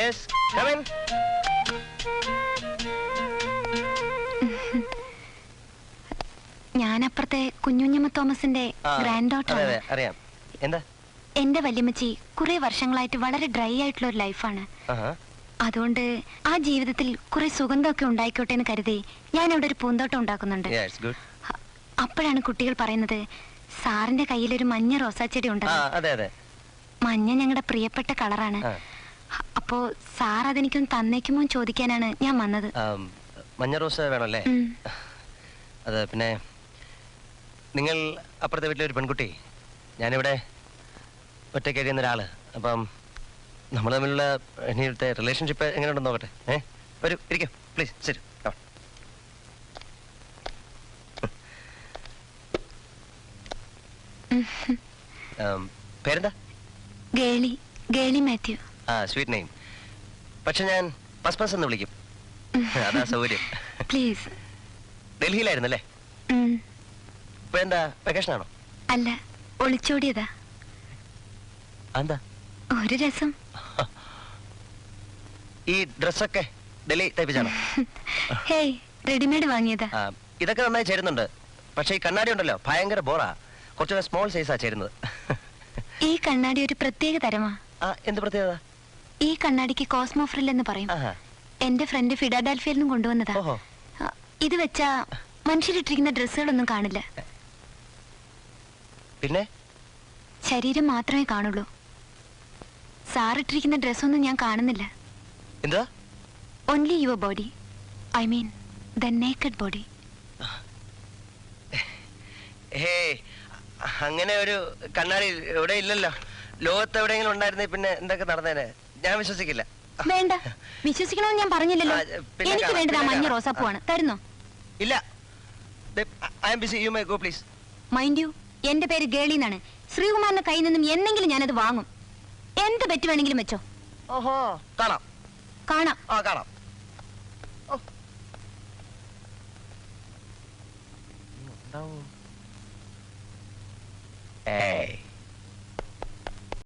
Yes come in. ഞാൻ അപ്പുറത്തെ കുഞ്ഞുഞ്ഞമ്മ തോമസിന്റെ ഗ്രാൻഡ് ഡോട്ടർ. അറിയാം. എന്താ? എന്റെ വല്യമ്മച്ചി കുറെ വർഷങ്ങളായിട്ട് വളരെ ഡ്രൈ ആയിട്ടുള്ള ഒരു ലൈഫാണ്. അതുകൊണ്ട് ആ ജീവിതത്തിൽ കുറെ സുഗന്ധമൊക്കെ ഉണ്ടായിക്കോട്ടെ എന്ന് കരുതി ഞാൻ അവിടെ ഒരു പൂന്തോട്ടം ഉണ്ടാക്കുന്നുണ്ട്. അപ്പോഴാണ് കുട്ടികൾ പറയുന്നത് സാറിന്റെ കയ്യിലൊരു മഞ്ഞ റോസാച്ചെടി ഉണ്ട്. മഞ്ഞ ഞങ്ങളുടെ പ്രിയപ്പെട്ട കളറാണ്. അപ്പോ സാർ അതെനിക്കൊന്ന് തന്നേക്കുമോ ചോദിക്കാനാണ് ഞാൻ വന്നത്. മഞ്ഞ റോസ് വേണമല്ലേ? അത് പിന്നെ നിങ്ങൾ അപ്പുറത്തെ വീട്ടിലെ ഒരു പെൺകുട്ടി, ഞാനിവിടെ ഒറ്റയ്ക്ക് കഴിയുന്ന ഒരാള്. അപ്പം നമ്മൾ തമ്മിലുള്ള ഇനിയത്തെ റിലേഷൻഷിപ്പ് എങ്ങനെയുണ്ടെന്ന് നോക്കട്ടെ. ഒരു ഇരിക്കും പ്ലീസ്. ശരി. പേരെന്താ? ഗേളി. ഗേളി മാത്യു. Sweet name. പക്ഷെ ഞാൻ പസ്പസ് എന്ന് വിളിക്കും. അതാ സൗകര്യം. പ്ലീസ്. ഡൽഹിയിലായിരുന്നല്ലേ? ഇപ്പൊ എന്താ വെക്കേഷൻ ആണോ? അല്ല, ഒളിച്ചോടിയതാ. എന്താ? ഒരു രസം. ഈ ഡ്രസ്സൊക്കെ ഡൽഹി തയ്പ്പിച്ചാണോ? ഹേയ്, റെഡിമെയ്ഡ് വാങ്ങിയതാ. ഇതൊക്കെ നന്നായി ചേരുന്നുണ്ട്. പക്ഷെ ഈ കണ്ണാടി ഉണ്ടല്ലോ ഭയങ്കര ബോറാ. കുറച്ചുകൂടെ സ്മോൾ സൈസാ ചേരുന്നത്. ഈ കണ്ണാടി ഒരു പ്രത്യേക തരമാ. എന്ത് പ്രത്യേകത? ഈ കണ്ണാടിക്ക് കോസ്മോ ഫ്രിൽ എന്ന് പറയും. എന്റെ ഫ്രണ്ട് ഫിലാഡൽഫിയയിൽ നിന്നും കൊണ്ടുവന്നതാ. ഇത് വെച്ചാ മനുഷ്യരിട്ടിരിക്കുന്ന ഡ്രസ്സുകളൊന്നും കാണില്ല. പിന്നെ ശരീരം മാത്രമേ കാണുള്ളൂ. സാറിട്ടിരിക്കുന്ന ഡ്രസ്സൊന്നും ഞാൻ കാണുന്നില്ല. എന്താ? Only your body. I mean the naked body. അങ്ങനെ ഒരു കണ്ണാടി ഇവിടെ ഇല്ലല്ലോ. ലോകത്ത് എവിടെയെങ്കിലും ഉണ്ടായിരുന്നേ പിന്നെ എന്തൊക്കെ നടന്നേനെ? ഞാൻ വിശ്വസിക്കില്ല. വേണ്ട, വിശ്വസിക്കണമെന്ന് ഞാൻ പറഞ്ഞില്ലല്ലോ. എനിക്ക് വേണ്ടത് ആ മഞ്ഞ റോസാപ്പൂവാണ്. തരുന്നോ? ഇല്ല. I am busy. You may go please. Mind you, എന്റെ പേര് ഗേളി എന്നാണ്. ശ്രീകുമാറിന്റെ കയ്യിൽ നിന്നും എന്നെങ്കിലും ഞാനത് വാങ്ങും. എന്ത് ബെറ്റ് വേണമെങ്കിലും വെച്ചോ. കാണാം. കാണാം. കാണാം. Hey.